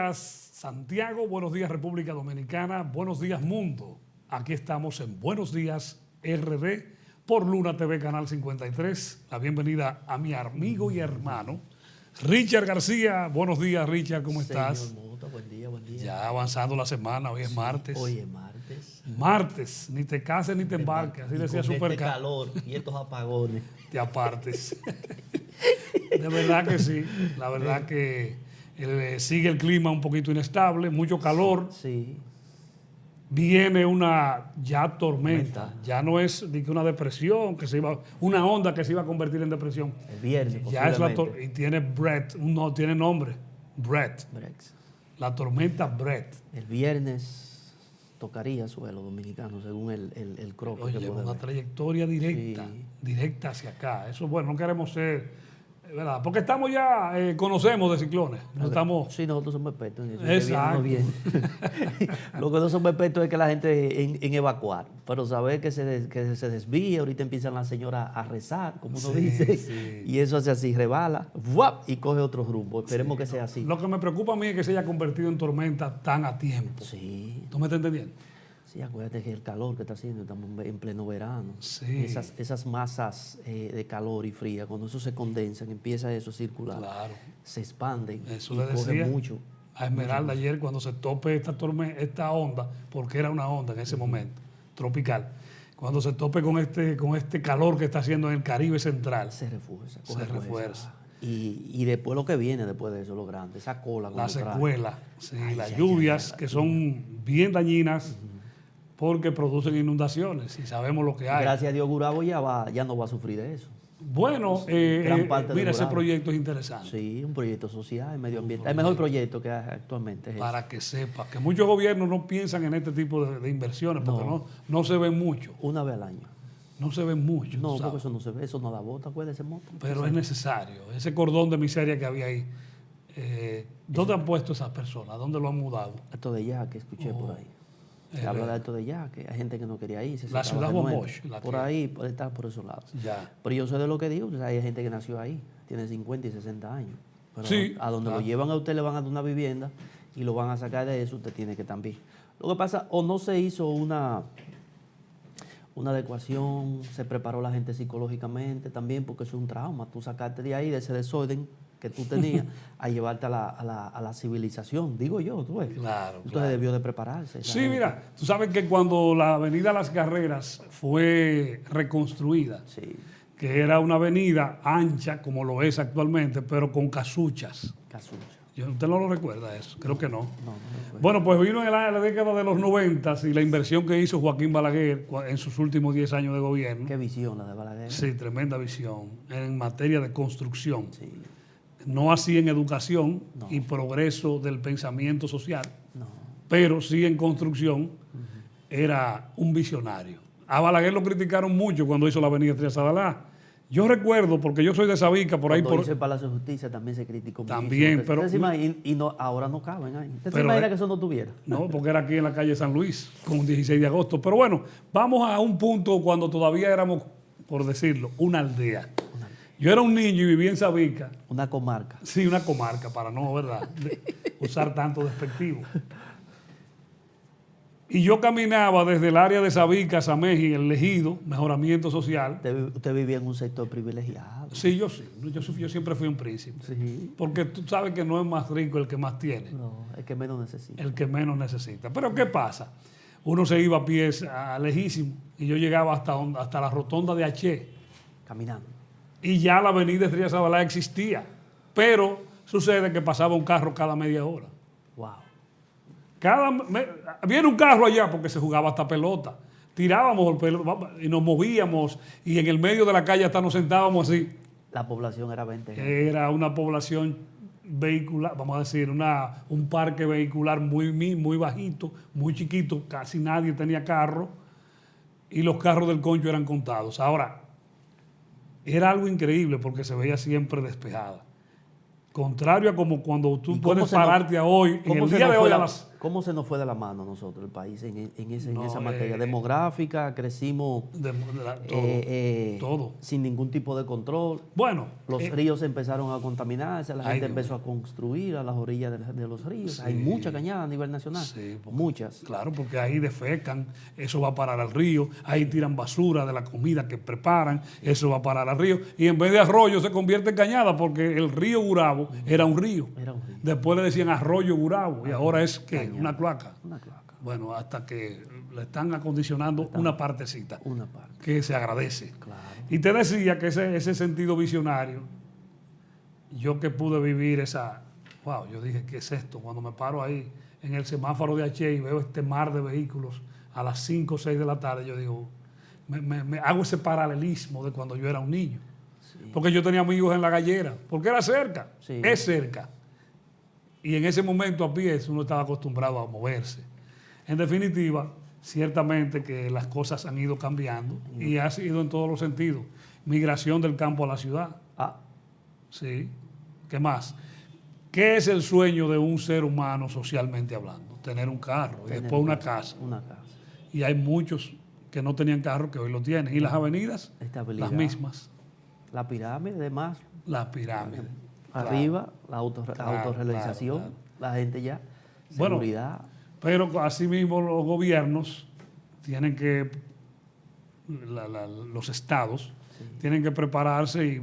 días Santiago, buenos días República Dominicana, buenos días mundo. Aquí estamos en Buenos Días RD por Luna TV Canal 53. La bienvenida a mi amigo y hermano Richard García. Buenos días Richard, ¿cómo estás? Señor Mota, buen día, buen día. Ya avanzando la semana, hoy es martes. Hoy es martes. Martes, ni te cases ni te embarques, así decía Supercar. Calor y estos apagones. Te apartes. De verdad que sí, la verdad que sigue el clima un poquito inestable, mucho calor. Sí. Viene una ya tormenta. Ya no es de que una depresión, una onda que se iba a convertir en depresión. El viernes, ya es y tiene Brett, no tiene nombre, Brett. La tormenta Brett. El viernes tocaría suelo dominicano, según el croquis. Oye, una trayectoria directa, directa hacia acá. Eso, bueno, no queremos ser, ¿verdad? Porque estamos ya, conocemos de ciclones. No estamos... Sí, nosotros somos expertos en eso. Exacto. Lo que no somos expertos es que la gente en evacuar. Pero saber que se desvía, ahorita empiezan las señoras a rezar, como uno dice, sí. Y eso hace así, rebala, ¡vuap! Y coge otro rumbo. Esperemos que sea así. Lo que me preocupa a mí es que se haya convertido en tormenta tan a tiempo. Sí. ¿Tú me estás entendiendo? Sí, acuérdate que el calor que está haciendo, estamos en pleno verano. Sí. Esas masas de calor y fría, cuando eso se condensan, empieza eso a circular. Claro. Se expanden eso y le coge mucho. A Esmeralda ayer cuando se tope esta onda, porque era una onda en ese momento, tropical, cuando se tope con este calor que está haciendo en el Caribe central. Se refuerza. Se refuerza. Y después lo que viene después de eso, lo grande, esa cola. La secuela, sí, las lluvias que son bien dañinas. Porque producen inundaciones y sabemos lo que hay. Gracias a Dios, Gurabo ya no va a sufrir de eso. Bueno, mira, ese proyecto es interesante. Sí, un proyecto social, medio ambiente. El mejor proyecto que hay actualmente es para que sepa que muchos gobiernos no piensan en este tipo de inversiones porque no se ven mucho. Una vez al año. No se ven mucho. No, porque eso no se ve, eso no da bota, acuérdese, moto. Pero es necesario. Ese cordón de miseria que había ahí. ¿Dónde han puesto esas personas? ¿Dónde lo han mudado? Esto de ya que escuché por ahí. Se habla de esto de ya, que hay gente que no quería ir. La ciudad Bomboch. Por ahí, puede estar por esos lados. Ya. Pero yo sé de lo que digo, que hay gente que nació ahí, tiene 50 y 60 años. Pero sí, a donde lo llevan a usted le van a dar una vivienda y lo van a sacar de eso, usted tiene que también. Lo que pasa, o no se hizo una adecuación, se preparó la gente psicológicamente también, porque eso es un trauma. Tú sacarte de ahí, de ese desorden que tú tenías, a llevarte a la civilización, digo yo, tú ves. Claro. Entonces debió de prepararse. Sí, gente. Mira, tú sabes que cuando la avenida Las Carreras fue reconstruida, que era una avenida ancha, como lo es actualmente, pero con casuchas. ¿Usted no lo recuerda eso? Creo que no. Bueno, pues vino en la década de los 90 y la inversión que hizo Joaquín Balaguer en sus últimos 10 años de gobierno. Qué visión la de Balaguer. Sí, tremenda visión en materia de construcción. Sí. No así en educación y progreso del pensamiento social, pero sí en construcción. Era un visionario. A Balaguer lo criticaron mucho cuando hizo la avenida Trías Adalá. Yo recuerdo, porque yo soy de Sabica, por ahí... Cuando hizo el Palacio de Justicia también se criticó mucho. También, pero... ahora no caben ahí. ¿Usted se imagina que eso no tuviera? No, porque era aquí en la calle San Luis, con 16 de agosto. Pero bueno, vamos a un punto cuando todavía éramos, por decirlo, una aldea. Yo era un niño y vivía en Sabica. Una comarca. Sí, una comarca, para no, ¿verdad?, usar tanto despectivo. Y yo caminaba desde el área de Sabica, Sameji, el Ejido, mejoramiento social. Usted vivía en un sector privilegiado. Sí, yo sí. Yo siempre fui un príncipe. Sí. Porque tú sabes que no es más rico el que más tiene. No, el que menos necesita. El que menos necesita. Pero ¿qué pasa? Uno se iba a pies lejísimo y yo llegaba hasta la rotonda de H. Caminando. Y ya la avenida Trías Adalá existía. Pero sucede que pasaba un carro cada media hora. Wow. Viene un carro allá porque se jugaba hasta pelota. Tirábamos y nos movíamos y en el medio de la calle hasta nos sentábamos así. La población era 20. Era una población vehicular, vamos a decir, un parque vehicular muy bajito, muy chiquito, casi nadie tenía carro y los carros del concho eran contados. Ahora, era algo increíble porque se veía siempre despejada. Contrario a como cuando tú puedes pararte hoy, en el día de hoy ¿Cómo se nos fue de la mano a nosotros el país en esa materia? Demográfica, crecimos todo. sin ningún tipo de control. Bueno. Los ríos empezaron a contaminarse, la gente empezó a construir a las orillas de los ríos. Sí. Hay mucha cañada a nivel nacional. Sí, muchas. Claro, porque ahí defecan, eso va a parar al río, ahí tiran basura de la comida que preparan, eso va a parar al río. Y en vez de arroyo se convierte en cañada porque el río Gurabo era un río. Después le decían arroyo Gurabo y ahora es que una cloaca. Bueno, hasta que le están acondicionando una partecita. Que se agradece. Claro. Y te decía que ese sentido visionario, yo que pude vivir yo dije, ¿qué es esto? Cuando me paro ahí en el semáforo de H y veo este mar de vehículos a las 5 o 6 de la tarde, yo digo, me hago ese paralelismo de cuando yo era un niño. Sí. Porque yo tenía amigos en La Gallera, porque era cerca, es cerca. Y en ese momento a pies uno estaba acostumbrado a moverse. En definitiva, ciertamente que las cosas han ido cambiando y ha sido en todos los sentidos. Migración del campo a la ciudad. Sí. ¿Qué más? ¿Qué es el sueño de un ser humano socialmente hablando? Tener un carro y después una casa. Y hay muchos que no tenían carro que hoy lo tienen. Y las avenidas, las mismas. La pirámide, además. La pirámide. Arriba, la autorrealización, la gente ya, seguridad. Bueno, pero asimismo los gobiernos tienen que, los estados, tienen que prepararse y,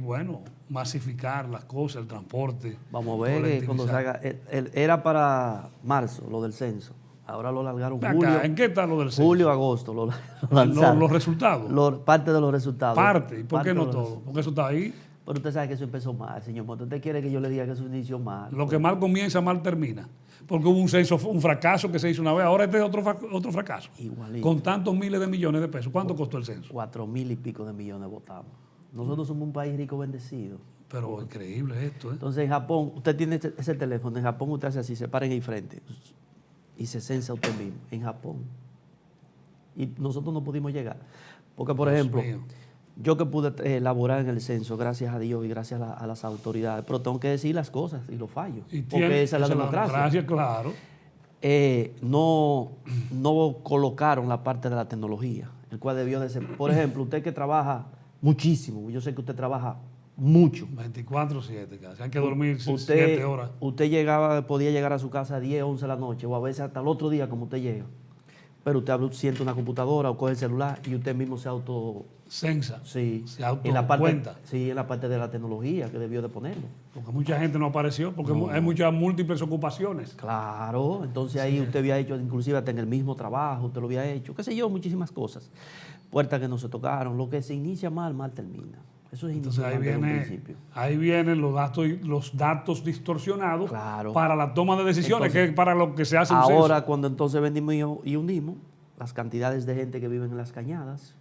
masificar las cosas, el transporte. Vamos a ver cuando se haga, era para marzo lo del censo. Ahora lo largaron julio. ¿En qué está lo del censo? Julio, agosto. Los resultados. Parte de los resultados. Parte. ¿Y por qué no todo? Porque eso está ahí. Pero usted sabe que eso empezó mal, señor Mota. ¿Usted quiere que yo le diga que eso inició mal? Lo que mal comienza, mal termina. Porque hubo un censo, un fracaso que se hizo una vez. Ahora este es otro fracaso. Igualito. Con tantos miles de millones de pesos. ¿Cuánto costó el censo? 4,000 y pico de millones votamos. Nosotros somos un país rico bendecido. Pero increíble esto, ¿eh? Entonces en Japón, usted tiene ese teléfono. En Japón usted hace así, se para ahí frente y se censa usted mismo. En Japón. Y nosotros no pudimos llegar. Porque, por ejemplo, yo que pude elaborar en el censo, gracias a Dios y gracias a las autoridades, pero tengo que decir las cosas y los fallos. Porque esa es la democracia. Gracias, claro. No colocaron la parte de la tecnología, el cual debió de ser. Por ejemplo, usted que trabaja muchísimo, yo sé que usted trabaja mucho. 24/7, casi. Hay que dormir 7 horas. Usted podía llegar a su casa a 10, 11 de la noche, o a veces hasta el otro día como usted llega. Pero usted siente una computadora o coge el celular y usted mismo se censa. Sí. Se autocuenta. Sí, en la parte de la tecnología que debió de ponerlo. Porque mucha gente no apareció, porque hay muchas múltiples ocupaciones. Claro, entonces ahí usted había hecho, inclusive hasta en el mismo trabajo, usted lo había hecho, qué sé yo, muchísimas cosas. Puertas que no se tocaron, lo que se inicia mal termina. Eso es entonces ahí vienen los datos distorsionados para la toma de decisiones, entonces, que es para lo que se hace ahora, cuando entonces venimos y unimos las cantidades de gente que viven en las cañadas,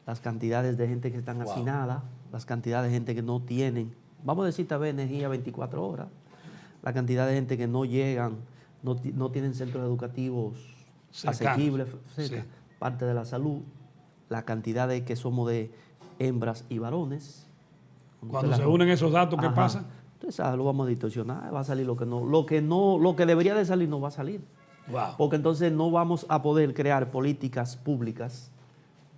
las cantidades de gente que están hacinadas, las cantidades de gente que no tienen, vamos a decir tal vez energía 24 horas, la cantidad de gente que no llegan, no tienen centros educativos asequibles, parte de la salud, la cantidad de que somos de hembras y varones. Cuando se unen esos datos, ¿qué pasa? Entonces lo vamos a distorsionar, va a salir lo que debería de salir no va a salir. Porque entonces no vamos a poder crear políticas públicas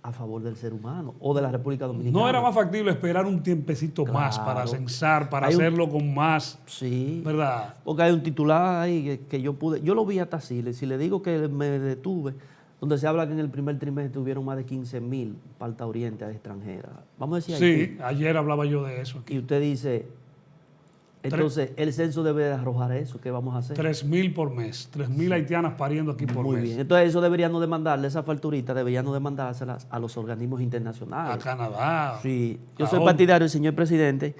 a favor del ser humano o de la República Dominicana. ¿No era más factible esperar un tiempecito más para censar, para hacerlo con más? Sí. ¿Verdad? Porque hay un titular ahí que yo lo vi hasta así, si le digo que me detuve, donde se habla que en el primer trimestre tuvieron más de 15,000 Palta Oriente extranjeras. Vamos a decir sí, ayer hablaba yo de eso aquí. Y usted dice, entonces el censo debe de arrojar eso, ¿qué vamos a hacer? 3,000 por mes, 3,000 haitianas pariendo aquí por mes. Muy bien, entonces eso deberíamos demandarle, esa facturita deberíamos demandárselas a los organismos internacionales. A Canadá. Sí, yo soy partidario, señor presidente,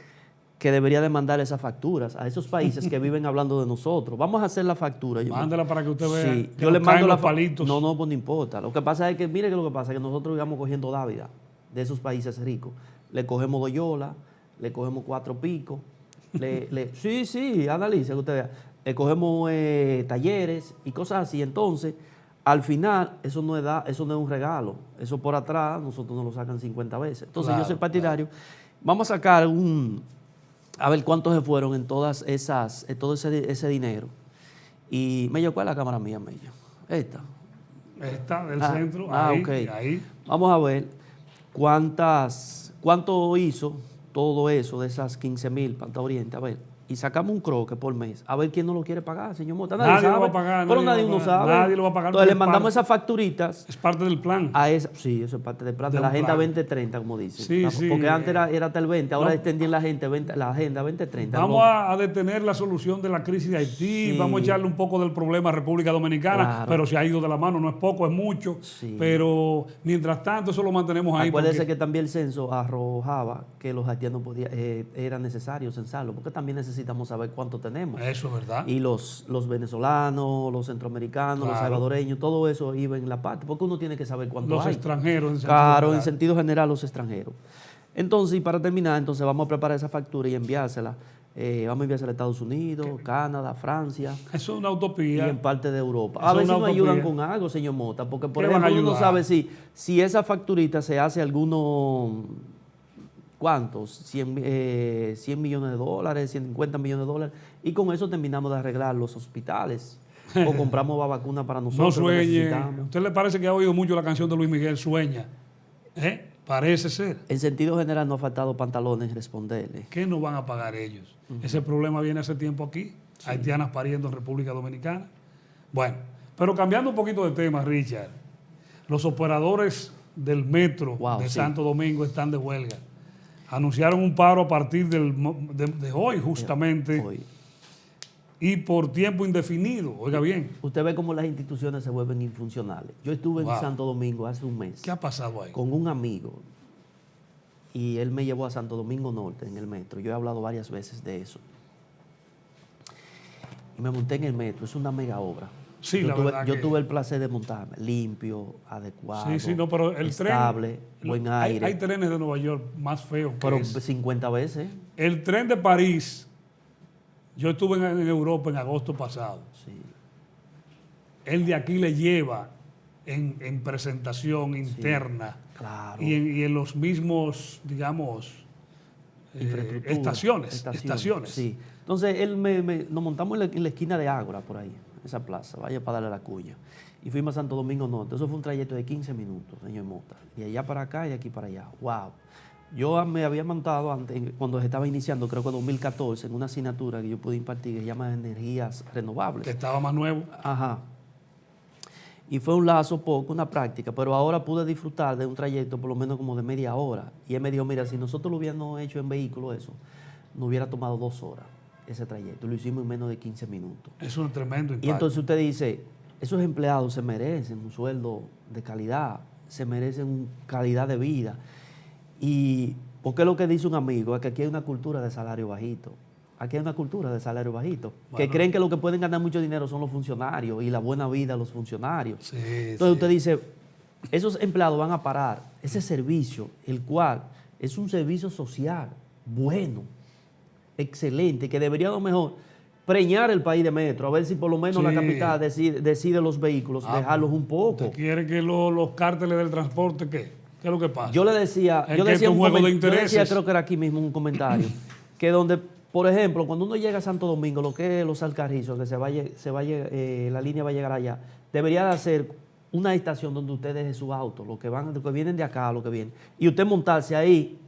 que debería demandar esas facturas a esos países que viven hablando de nosotros. Vamos a hacer la factura. Mándela para que usted vea. Sí, yo le mando los palitos. No, pues no importa. Lo que pasa es que, mire que lo que pasa es que nosotros íbamos cogiendo dávida de esos países ricos. Le cogemos doyola, le cogemos 4 picos. Sí, analice que usted vea. Le cogemos talleres y cosas así. Entonces, al final, eso no es un regalo. Eso por atrás, nosotros nos lo sacan 50 veces. Entonces, yo soy partidario. Vamos a sacar a ver cuántos se fueron en todo ese dinero. Y Mello, ¿cuál es la cámara mía, Mello? Esta. Esta del centro, ahí, ok. ahí. Vamos a ver cuánto hizo todo eso de esas 15,000 Panta Oriente. A ver. Y sacamos un croque por mes. A ver quién no lo quiere pagar, señor Mota. Nadie lo va a pagar. Pero nadie uno sabe. Nadie lo va a pagar. Entonces le mandamos esas facturitas. Es parte del plan. Sí, eso es parte del plan. De la Agenda 2030, como dicen. Sí, sí. Porque antes era hasta el 20, ahora extendían la Agenda 2030. Vamos a detener la solución de la crisis de Haití. Sí. Vamos a echarle un poco del problema a República Dominicana. Claro. Pero se ha ido de la mano. No es poco, es mucho. Sí. Pero mientras tanto, eso lo mantenemos ahí. Acuérdese que también el censo arrojaba que los haitianos era necesario censarlo. Porque también necesitamos saber cuánto tenemos. Eso es verdad. Y los venezolanos, los centroamericanos, claro, los salvadoreños, todo eso iba en la parte, porque uno tiene que saber cuánto los hay. Los extranjeros. En claro, en sentido general, los extranjeros. Entonces, y para terminar, vamos a preparar esa factura y enviársela. Vamos a enviársela a Estados Unidos, Canadá, Francia. Eso es una utopía. Y en parte de Europa. A ver si nos ayudan con algo, señor Mota, porque por ejemplo uno no sabe si esa facturita se hace alguno... ¿Cuántos? 100 millones de dólares, 150 millones de dólares. Y con eso terminamos de arreglar los hospitales. O compramos vacunas para nosotros. No sueñe. ¿Usted le parece que ha oído mucho la canción de Luis Miguel, Sueña? Parece ser. En sentido general no ha faltado pantalones responderle. ¿Qué nos van a pagar ellos? Ese problema viene hace tiempo aquí. Sí. Haitianas pariendo en República Dominicana. Bueno, pero cambiando un poquito de tema, Richard. Los operadores del metro de Santo Domingo están de huelga. Anunciaron un paro a partir de hoy, justamente, hoy. Y por tiempo indefinido. Oiga bien. Usted ve cómo las instituciones se vuelven infuncionales. Yo estuve en Santo Domingo hace un mes. ¿Qué ha pasado ahí? Con un amigo. Y él me llevó a Santo Domingo Norte en el metro. Yo he hablado varias veces de eso. Y me monté en el metro. Es una mega obra. Sí, yo tuve el placer de montarme limpio, adecuado, pero el estable, buen aire. Hay trenes de Nueva York más feos que pero 50 veces. El tren de París, yo estuve en Europa en agosto pasado. Sí. El de aquí le lleva en presentación interna. Claro. Y en los mismos, digamos, estaciones. Sí. Entonces nos montamos en la esquina de Ágora, por ahí. Esa plaza, vaya para darle la cuña. Y fuimos a Santo Domingo Norte. Eso fue un trayecto de 15 minutos, señor Mota. De allá para acá y de aquí para allá. ¡Wow! Yo me había montado antes, cuando se estaba iniciando, creo que en 2014, en una asignatura que yo pude impartir que se llama Energías Renovables. Que estaba más nuevo. Ajá. Y fue un lazo poco, una práctica, pero ahora pude disfrutar de un trayecto por lo menos como de media hora. Y él me dijo, mira, si nosotros lo hubiéramos hecho en vehículo eso, nos hubiera tomado 2 horas. Ese trayecto, lo hicimos en menos de 15 minutos. Es un tremendo impacto. Y entonces usted dice, esos empleados se merecen un sueldo de calidad, se merecen calidad de vida. Y porque lo que dice un amigo es que aquí hay una cultura de salario bajito. Aquí hay una cultura de salario bajito. Bueno, que creen que lo que pueden ganar mucho dinero son los funcionarios y la buena vida de los funcionarios. Sí, entonces usted dice, esos empleados van a parar ese servicio, el cual es un servicio social bueno, excelente, que debería a lo mejor preñar el país de metro, a ver si por lo menos la capital decide los vehículos, dejarlos un poco. ¿Usted quiere que los cárteles del transporte qué? ¿Qué es lo que pasa? Yo le decía, creo que era aquí mismo un comentario, que donde, por ejemplo, cuando uno llega a Santo Domingo, lo que es los Alcarrizos, que la línea va a llegar allá, debería de hacer una estación donde usted deje su auto, los que vienen de acá, los que vienen, y usted montarse ahí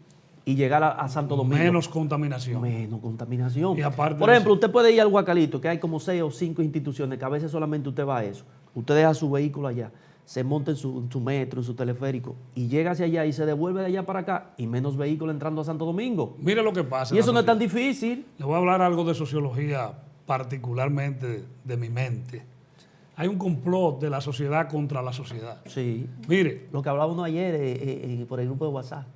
y llegar a Santo Domingo. Menos contaminación. Menos contaminación. Y aparte por ejemplo, usted puede ir al Guacalito, que hay como 6 o 5 instituciones, que a veces solamente usted va a eso. Usted deja su vehículo allá, se monta en su metro, en su teleférico, y llega hacia allá y se devuelve de allá para acá, y menos vehículos entrando a Santo Domingo. Mire lo que pasa. Y eso no es tan difícil. Le voy a hablar algo de sociología, particularmente de mi mente. Hay un complot de la sociedad contra la sociedad. Sí. Mire. Lo que hablaba uno ayer por el grupo de WhatsApp.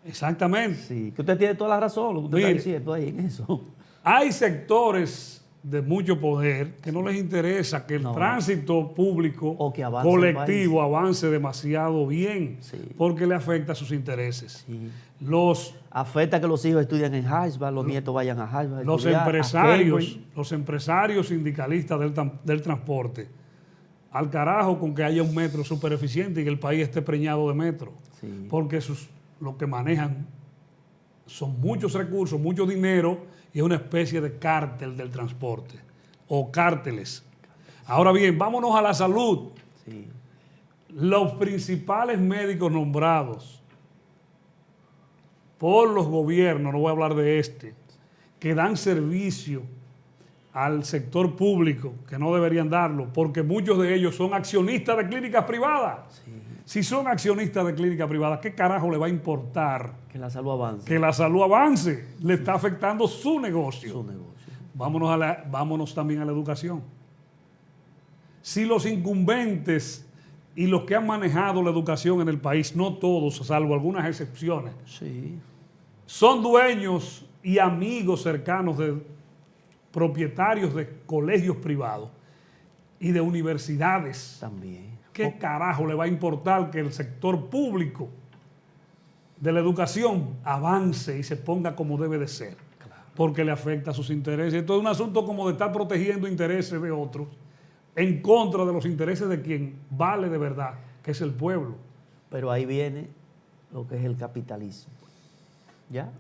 Exactamente. Sí, que usted tiene toda la razón, lo que usted está diciendo ahí en eso. Hay sectores de mucho poder que no les interesa que el tránsito público o que colectivo avance demasiado bien, sí, porque le afecta a sus intereses. Sí. Afecta que los hijos estudien en Harvard, los nietos vayan a Harvard. Los empresarios sindicalistas del transporte, al carajo con que haya un metro súper eficiente y que el país esté preñado de metro, sí, porque lo que manejan son muchos recursos, mucho dinero y es una especie de cártel del transporte o cárteles. Ahora bien, vámonos a la salud. Sí. Los principales médicos nombrados por los gobiernos, no voy a hablar de este, que dan servicio al sector público, que no deberían darlo, porque muchos de ellos son accionistas de clínicas privadas. Sí. Si son accionistas de clínicas privadas, ¿qué carajo le va a importar? Que la salud avance. Que la salud avance. Le está afectando su negocio. Su negocio. Vámonos también a la educación. Si los incumbentes y los que han manejado la educación en el país, no todos, salvo algunas excepciones, sí, son dueños y amigos cercanos de propietarios de colegios privados y de universidades, también. ¿Qué carajo le va a importar que el sector público de la educación avance y se ponga como debe de ser? Claro. Porque le afecta a sus intereses. Esto es un asunto como de estar protegiendo intereses de otros en contra de los intereses de quien vale de verdad, que es el pueblo. Pero ahí viene lo que es el capitalismo. ¿Ya?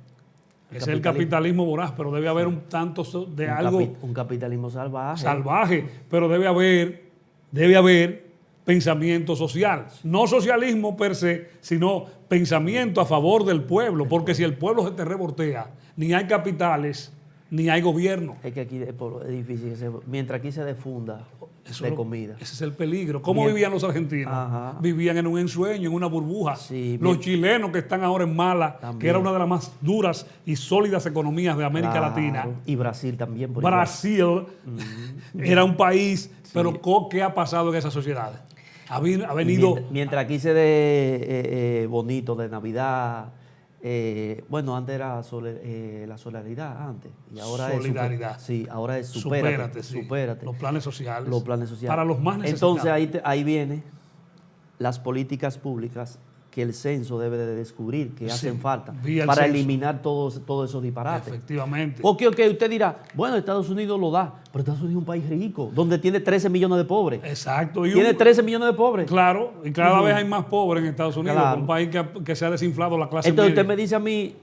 Es el capitalismo voraz, pero debe haber un tanto de algo... Un capitalismo salvaje. Salvaje, pero debe haber pensamiento social. No socialismo per se, sino pensamiento a favor del pueblo, porque si el pueblo se te revoltea, ni hay capitales, ni hay gobierno. Es que aquí es difícil, mientras aquí se defunda de comida. Ese es el peligro. ¿Cómo vivían los argentinos? Ajá. Vivían en un ensueño, en una burbuja. Sí, los chilenos que están ahora en Mala, también, que era una de las más duras y sólidas economías de América Latina. Y Brasil también. Brasil era un país, pero ¿qué ha pasado en esas sociedades? Ha venido... Mientras aquí se dé bonito de Navidad... bueno, antes era la solidaridad, antes. Y ahora solidaridad. Sí, ahora es supérate. Supérate. Los planes sociales. Los planes sociales. Para los más necesitados. Entonces ahí viene las políticas públicas que el censo debe de descubrir que hacen falta para eliminar todos esos disparates. Efectivamente. Porque usted dirá, bueno, Estados Unidos lo da, pero Estados Unidos es un país rico, donde tiene 13 millones de pobres. Exacto. Tiene 13 millones de pobres. Claro, y cada vez hay más pobres en Estados Unidos, un país que se ha desinflado la clase Entonces media. Usted me dice a mí,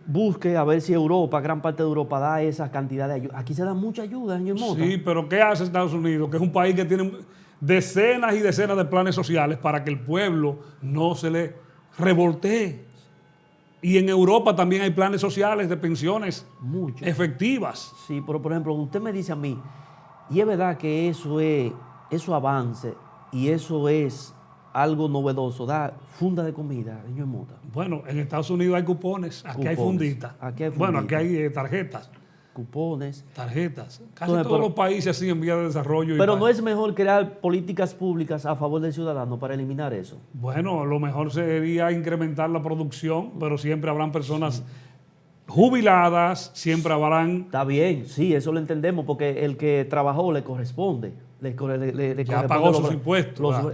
busque a ver si Europa, gran parte de Europa da esa cantidad de ayuda. Aquí se da mucha ayuda, señor Mota. Sí, pero ¿qué hace Estados Unidos? Que es un país que tiene decenas y decenas de planes sociales para que el pueblo no se le revoltee. Y en Europa también hay planes sociales de pensiones efectivas. Sí, pero por ejemplo, usted me dice a mí, y es verdad que eso avance y eso es algo novedoso, da funda de comida, señor Mota. Bueno, en Estados Unidos hay cupones, aquí hay funditas. Bueno, aquí hay tarjetas. Cupones. Tarjetas. Casi todos los países así en vía de desarrollo. Pero no es mejor crear políticas públicas a favor del ciudadano para eliminar eso. Bueno, lo mejor sería incrementar la producción, pero siempre habrán personas jubiladas, siempre habrán... Está bien, sí, eso lo entendemos, porque el que trabajó le corresponde. Ya pagó sus impuestos.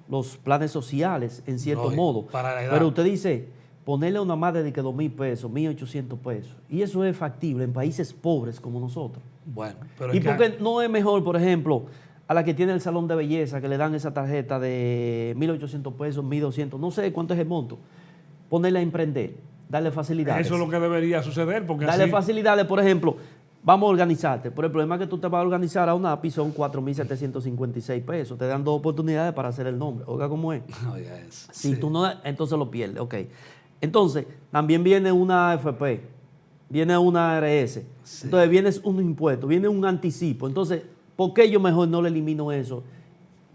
Los planes sociales, en cierto modo. Pero usted dice... Ponerle a una madre de que 2,000 pesos, 1,800 pesos. Y eso es factible en países pobres como nosotros. Bueno, pero ¿Y por qué no es mejor, por ejemplo, a la que tiene el salón de belleza, que le dan esa tarjeta de 1,800 pesos, 1,200, no sé cuánto es el monto, ponerle a emprender, darle facilidades? Eso es lo que debería suceder. Porque darle facilidades, por ejemplo, vamos a organizarte. Pero el problema es que tú te vas a organizar a UNAPI, son 4,756 pesos. Te dan 2 oportunidades para hacer el nombre. Oiga, ¿cómo es? Si tú no, entonces lo pierdes. Ok. Entonces, también viene una AFP, viene una ARS, entonces viene un impuesto, viene un anticipo. Entonces, ¿por qué yo mejor no le elimino eso?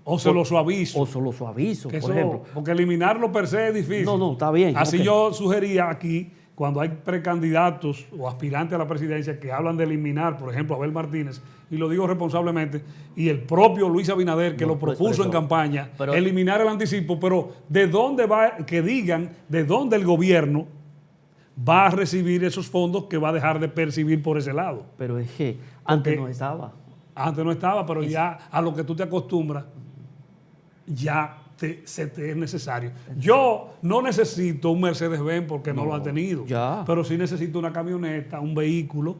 O se lo suavizo. Por ejemplo. Porque eliminarlo per se es difícil. No, está bien. Así yo sugería aquí, cuando hay precandidatos o aspirantes a la presidencia que hablan de eliminar, por ejemplo, a Abel Martínez, y lo digo responsablemente, y el propio Luis Abinader, que lo propuso en campaña, eliminar el anticipo, pero ¿de dónde va? Que digan de dónde el gobierno va a recibir esos fondos que va a dejar de percibir por ese lado. Pero es que antes no estaba. Antes no estaba, pero ya a lo que tú te acostumbras, ya se te es necesario. Yo no necesito un Mercedes-Benz porque no lo ha tenido, pero sí necesito una camioneta, un vehículo,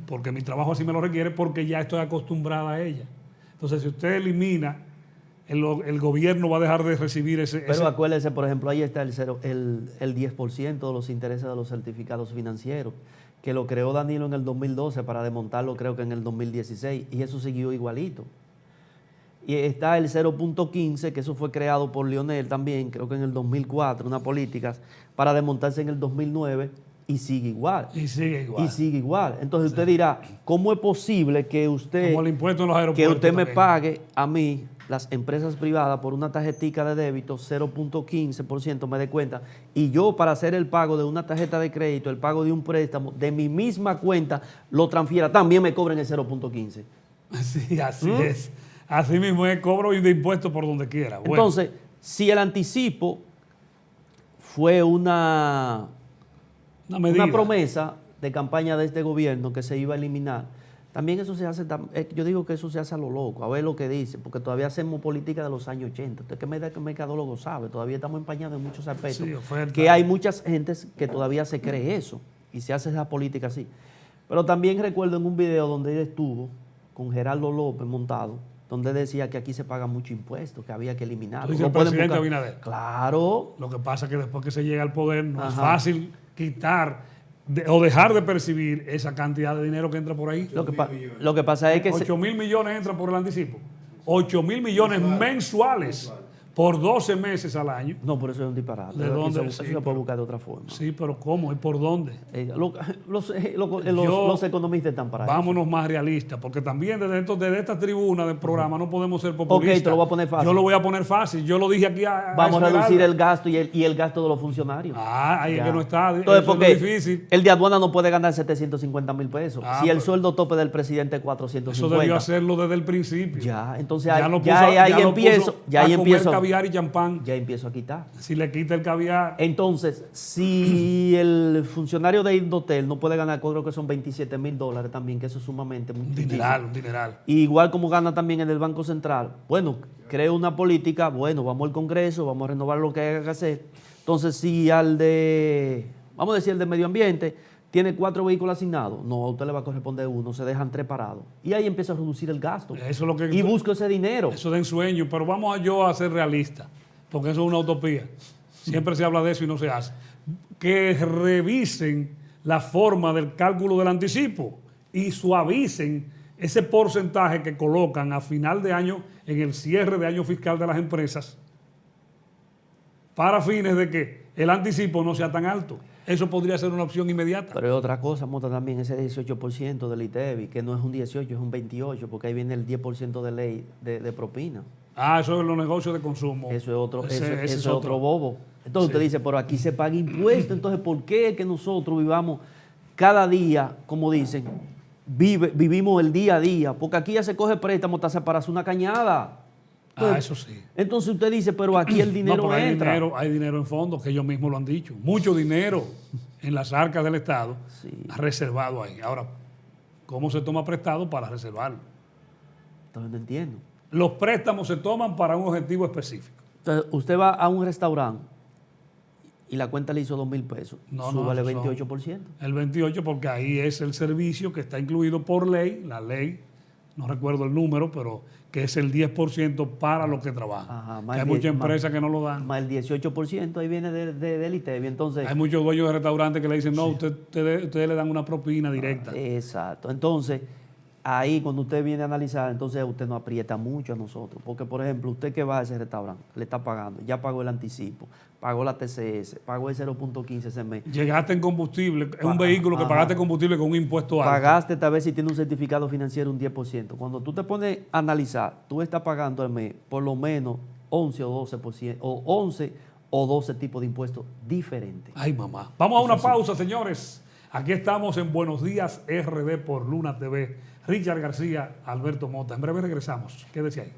porque mi trabajo así me lo requiere, porque ya estoy acostumbrada a ella. Entonces, si usted elimina, el gobierno va a dejar de recibir ese... Pero acuérdese, por ejemplo, ahí está el 10% de los intereses de los certificados financieros, que lo creó Danilo en el 2012 para desmontarlo creo que en el 2016 y eso siguió igualito. Y está el 0.15, que eso fue creado por Lionel también, creo que en el 2004, una política para desmontarse en el 2009 y sigue igual. Y sigue igual. Y sigue igual. Entonces usted dirá, ¿cómo es posible que usted, como el impuesto en los aeropuertos, que usted me también pague a mí, las empresas privadas, por una tarjetica de débito 0.15% me dé cuenta, y yo para hacer el pago de una tarjeta de crédito, el pago de un préstamo, de mi misma cuenta, lo transfiera, también me cobren el 0.15%? Sí, así es. Así mismo es cobro de impuestos por donde quiera. Bueno. Entonces, si el anticipo fue una promesa de campaña de este gobierno que se iba a eliminar, también eso se hace, yo digo que eso se hace a lo loco, a ver lo que dice, porque todavía hacemos política de los años 80. Usted que mercadólogo sabe, todavía estamos empañados en muchos aspectos, sí, que hay muchas gentes que todavía se cree eso y se hace esa política así. Pero también recuerdo en un video donde él estuvo con Gerardo López montado, donde decía que aquí se paga mucho impuesto, que había que eliminarlo. ¿Dice el presidente Abinader? Claro. Lo que pasa es que después que se llega al poder no es fácil quitar o dejar de percibir esa cantidad de dinero que entra por ahí. Lo que pasa es que 8.000 millones entran por el anticipo. 8.000 millones mensuales por 12 meses al año. No, por eso es un disparate. ¿De dónde? Eso se puede buscar de otra forma. Sí, pero ¿cómo? ¿Y por dónde? Los economistas están para eso. Vámonos más realistas, porque también desde esta tribuna del programa no podemos ser populistas. Ok, te lo voy a poner fácil. Yo lo voy a poner fácil. Yo lo dije aquí vamos a reducir el gasto y el gasto de los funcionarios. Ahí es que no está. Entonces, porque es difícil. El de aduana no puede ganar 750,000 pesos. Si el sueldo tope del presidente es 450. Eso debió hacerlo desde el principio. Ya, entonces ahí empiezo a comer caviar y champán. Ya empiezo a quitar. Si le quita el caviar. Entonces, si el funcionario de Indotel no puede ganar, creo que son $27,000 también, que eso es sumamente un dineral. Igual como gana también en el Banco Central. Bueno, creo una política, vamos al Congreso, vamos a renovar lo que haya que hacer. Entonces, si vamos a decir, el de Medio Ambiente tiene 4 vehículos asignados, no, a usted le va a corresponder uno, se dejan 3 parados. Y ahí empieza a reducir el gasto. Eso es lo que, y busco ese dinero. Eso de ensueño, pero vamos a ser realistas, porque eso es una utopía. Siempre se habla de eso y no se hace. Que revisen la forma del cálculo del anticipo y suavicen ese porcentaje que colocan a final de año en el cierre de año fiscal de las empresas para fines de que el anticipo no sea tan alto. Eso podría ser una opción inmediata. Pero es otra cosa, Mota, también ese 18% del ITEVI, que no es un 18, es un 28, porque ahí viene el 10% de ley de propina. Eso es los negocios de consumo. Eso es otro bobo. Entonces usted dice, pero aquí se paga impuesto, entonces ¿por qué que nosotros vivamos cada día, como dicen, vivimos el día a día? Porque aquí ya se coge préstamo hasta para hacer una cañada. Entonces, eso sí. Entonces usted dice, pero aquí el dinero entra. Hay dinero en fondos, que ellos mismos lo han dicho. Mucho dinero en las arcas del Estado reservado ahí. Ahora, ¿cómo se toma prestado para reservarlo? Entonces no entiendo. Los préstamos se toman para un objetivo específico. Entonces, usted va a un restaurante y la cuenta le hizo 2,000 pesos. Súbale el 28%. El 28%, porque ahí es el servicio que está incluido por ley, la ley, no recuerdo el número, pero que es el 10% para los que trabajan. Hay muchas empresas que no lo dan. Más el 18% ahí viene del ITEVI. Entonces, hay muchos dueños de restaurantes que le dicen, no, ustedes le dan una propina directa. Exacto. Entonces, ahí cuando usted viene a analizar, entonces usted nos aprieta mucho a nosotros. Porque, por ejemplo, usted que va a ese restaurante, le está pagando, ya pagó el anticipo, pagó la TCS, pagó el 0.15 ese mes. Llegaste en combustible, es un vehículo que pagaste combustible con un impuesto alto. Pagaste tal vez si tiene un certificado financiero un 10%. Cuando tú te pones a analizar, tú estás pagando al mes por lo menos 11 o 12%, o 11 o 12 tipos de impuestos diferentes. Ay, mamá. Vamos a una pausa, señores. Aquí estamos en Buenos Días RD por Luna TV. Richard García, Alberto Mota. En breve regresamos. Quédese ahí.